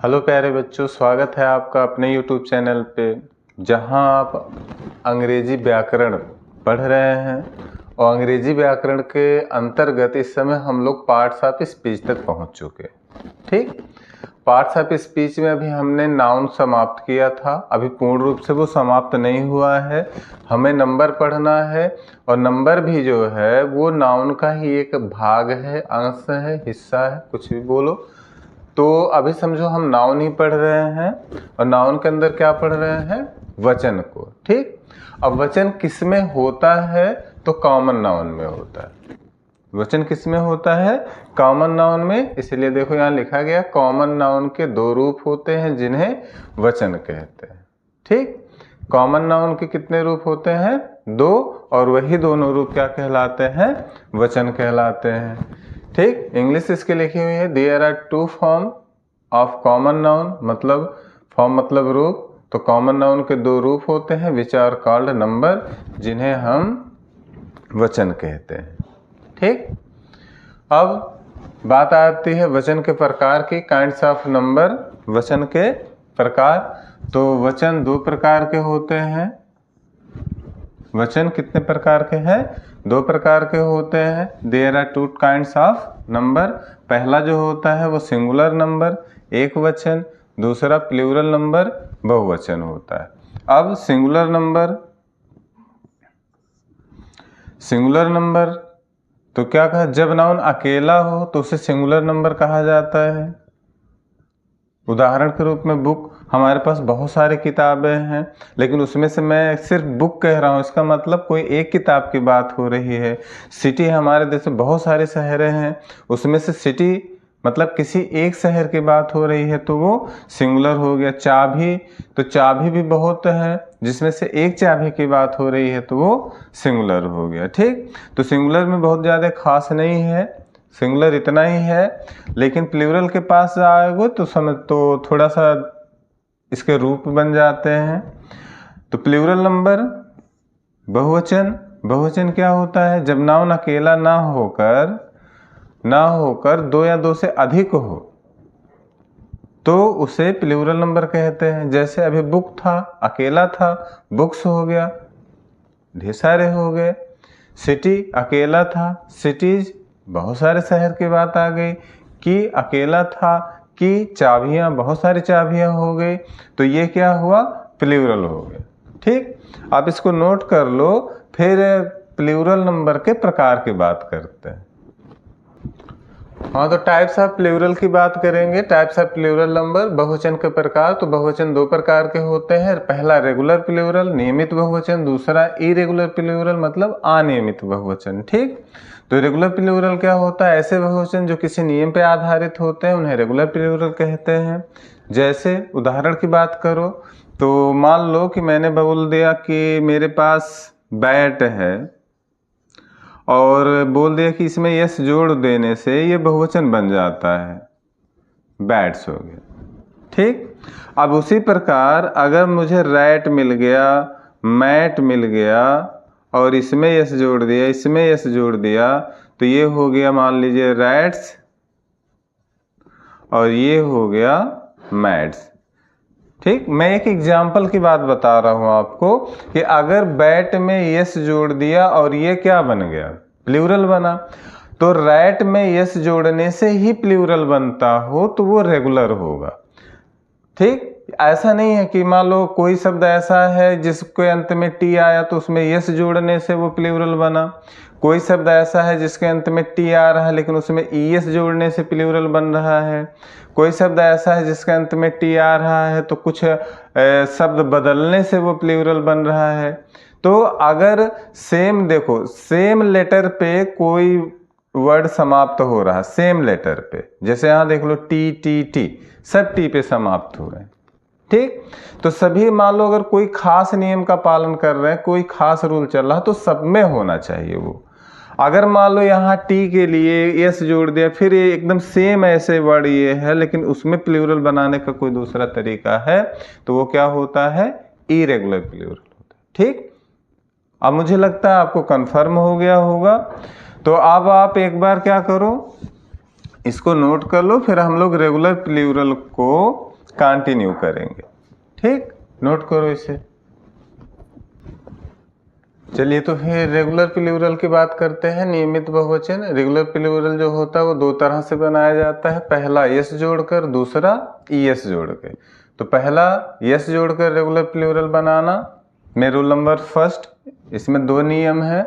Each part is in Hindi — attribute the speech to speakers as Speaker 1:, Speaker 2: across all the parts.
Speaker 1: हेलो प्यारे बच्चों, स्वागत है आपका अपने YouTube चैनल पे, जहां आप अंग्रेजी व्याकरण पढ़ रहे हैं। और अंग्रेजी व्याकरण के अंतर्गत इस समय हम लोग पार्ट्स ऑफ स्पीच तक पहुंच चुके हैं। ठीक, पार्ट्स ऑफ स्पीच में अभी हमने नाउन समाप्त किया था, अभी पूर्ण रूप से वो समाप्त नहीं हुआ है। हमें नंबर पढ़ना है, और नंबर भी जो है वो नाउन का ही एक भाग है, अंश है, हिस्सा है, कुछ भी बोलो। तो अभी समझो हम नाउन ही पढ़ रहे हैं, और नाउन के अंदर क्या पढ़ रहे हैं? वचन को। ठीक, अब वचन किस में होता है? तो कॉमन नाउन में होता है। वचन किस में होता है? कॉमन नाउन में। इसलिए देखो यहाँ लिखा गया, कॉमन नाउन के दो रूप होते हैं जिन्हें वचन कहते हैं। ठीक, कॉमन नाउन के कितने रूप होते हैं? दो, और वही दोनों रूप क्या कहलाते हैं? वचन कहलाते हैं। ठीक, इंग्लिश इसके लिखी हुई है, there are two form of common noun, मतलब फॉर्म मतलब रूप। तो कॉमन नाउन के दो रूप होते हैं, विच आर कॉल्ड नंबर, जिन्हें हम वचन कहते हैं। ठीक, अब बात आती है वचन के प्रकार की, काइंड्स ऑफ नंबर, वचन के प्रकार। तो वचन दो प्रकार के होते हैं। वचन कितने प्रकार के हैं? दो प्रकार के होते हैं। There are two kinds of number. पहला जो होता है वो सिंगुलर नंबर, एक वचन। दूसरा प्लूरल नंबर, बहुवचन होता है। अब सिंगुलर नंबर तो क्या कहा? जब नाउन अकेला हो तो उसे सिंगुलर नंबर कहा जाता है। उदाहरण के रूप में बुक, हमारे पास बहुत सारी किताबें हैं, लेकिन उसमें से मैं सिर्फ बुक कह रहा हूँ, इसका मतलब कोई एक किताब की बात हो रही है। सिटी, हमारे देश में बहुत सारे शहरें हैं, उसमें से सिटी मतलब किसी एक शहर की बात हो रही है, तो वो सिंगुलर हो गया। चाबी, तो चाबी भी बहुत है, जिसमें से एक चाबी की बात हो रही है, तो वो सिंगुलर हो गया। ठीक, तो सिंगुलर में बहुत ज़्यादा खास नहीं है, सिंगुलर इतना ही है। लेकिन प्लूरल के पास आएगो तो समझ, तो थोड़ा सा इसके रूप बन जाते हैं। तो प्लूरल नंबर, बहुवचन। बहुवचन क्या होता है? जब नाउन अकेला ना होकर दो या दो से अधिक हो तो उसे प्लूरल नंबर कहते हैं। जैसे अभी बुक था, अकेला था, बुक्स हो गया, ढेर सारे हो गए। सिटी अकेला था, सिटीज, बहुत सारे शहर की बात आ गई। कि अकेला था, कि चाबियां, बहुत सारी चाबियां हो गई, तो ये क्या हुआ? प्लूरल हो गया। ठीक, आप इसको नोट कर लो, फिर प्लूरल नंबर के प्रकार की बात करते हैं। हाँ, तो टाइप्स ऑफ प्लूरल की बात करेंगे। टाइप्स ऑफ प्लूरल नंबर, बहुवचन के प्रकार। तो बहुवचन दो प्रकार के होते हैं। पहला रेगुलर प्लूरल, नियमित बहुवचन। दूसरा इरेगुलर प्लूरल, मतलब अनियमित बहुवचन। ठीक, तो रेगुलर प्लूरल क्या होता है? ऐसे बहुवचन जो किसी नियम पे आधारित होते हैं, उन्हें रेगुलर प्लूरल कहते हैं। जैसे उदाहरण की बात करो तो मान लो कि मैंने बोल दिया कि मेरे पास बैट है, और बोल दिया कि इसमें यस जोड़ देने से ये बहुवचन बन जाता है, बैट्स हो गया। ठीक, अब उसी प्रकार अगर मुझे रैट मिल गया, मैट मिल गया, और इसमें यस जोड़ दिया, इसमें यस जोड़ दिया, तो ये हो गया मान लीजिए रैट्स, और ये हो गया मैट्स। ठीक, मैं एक एग्जाम्पल की बात बता रहा हूं आपको कि अगर बैट में यस जोड़ दिया और ये क्या बन गया? प्लूरल बना। तो रैट में यस जोड़ने से ही प्लूरल बनता हो तो वो रेगुलर होगा। ठीक, ऐसा नहीं है कि मान लो कोई शब्द ऐसा है जिसके अंत में टी आया तो उसमें यस जोड़ने से वो प्लूरल बना। कोई शब्द ऐसा है जिसके अंत में टी आ रहा है लेकिन उसमें ईएस जोड़ने से प्लूरल बन रहा है। कोई शब्द ऐसा है जिसके अंत में टी आ रहा है तो कुछ शब्द बदलने से वो प्लूरल बन रहा है। तो अगर सेम, देखो सेम लेटर पे कोई वर्ड समाप्त हो रहा है, सेम लेटर पे, जैसे यहाँ देख लो टी टी टी, सब टी पे समाप्त हो रहे हैं। ठीक, तो सभी मान लो अगर कोई खास नियम का पालन कर रहे हैं, कोई खास रूल चल रहा है, तो सब में होना चाहिए वो। अगर मान लो यहाँ टी के लिए एस जोड़ दिया, फिर ये एकदम सेम ऐसे वर्ड ये है लेकिन उसमें प्लूरल बनाने का कोई दूसरा तरीका है, तो वो क्या होता है? इरेगुलर प्लूरल होता है। ठीक, अब मुझे लगता है आपको कंफर्म हो गया होगा। तो अब आप एक बार क्या करो, इसको नोट कर लो, फिर हम लोग रेगुलर प्लूरल को कंटिन्यू करेंगे। ठीक, नोट करो इसे। चलिए तो फिर रेगुलर प्लूरल की बात करते हैं। नियमित बहुवचन रेगुलर प्लूरल जो होता है वो दो तरह से बनाया जाता है, पहला यस जोड़कर, दूसरा ईएस जोड़ के। तो पहला यस जोड़कर रेगुलर प्लूरल बनाना में रूल नंबर फर्स्ट, इसमें दो नियम है,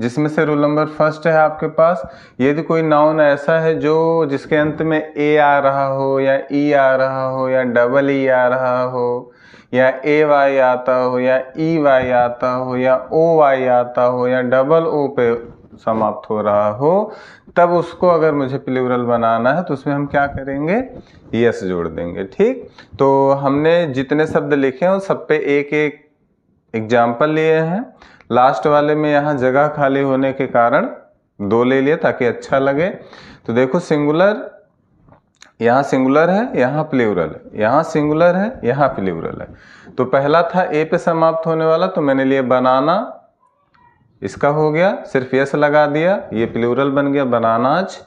Speaker 1: जिसमें से रूल नंबर फर्स्ट है आपके पास, यदि कोई नाउन ऐसा है जो जिसके अंत में ए आ रहा हो या ई आ रहा हो या डबल ई आ रहा हो या ए वाई आता हो या ई वाई आता हो या ओ वाई आता हो या डबल ओ पे समाप्त हो रहा हो, तब उसको अगर मुझे प्लूरल बनाना है तो उसमें हम क्या करेंगे, यस जोड़ देंगे। ठीक, तो हमने जितने शब्द लिखे हैं उन सब पे एक एक एग्जाम्पल लिए हैं। लास्ट वाले में यहाँ जगह खाली होने के कारण दो ले लिए ताकि अच्छा लगे। तो देखो सिंगुलर, यहाँ सिंगुलर है, यहाँ प्लूरल है, यहाँ सिंगुलर है, यहाँ प्लूरल है। तो पहला था ए पे समाप्त होने वाला, तो मैंने लिए बनाना, इसका हो गया, सिर्फ यस लगा दिया, ये प्लूरल बन गया बनानाज।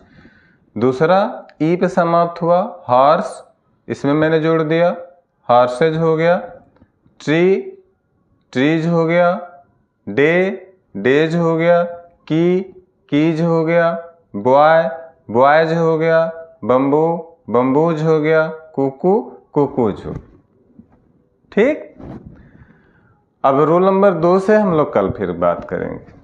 Speaker 1: दूसरा ई पे समाप्त हुआ हॉर्स, इसमें मैंने जोड़ दिया, हॉर्सेज हो गया। ट्री, ट्रीज हो गया। डे, डेज हो गया। की, कीज हो गया। बॉय, बॉयज हो गया। बम्बू, बम्बूज हो गया। कुकू, कुकूज हो। ठीक, अब रूल नंबर 2 से हम लोग कल फिर बात करेंगे।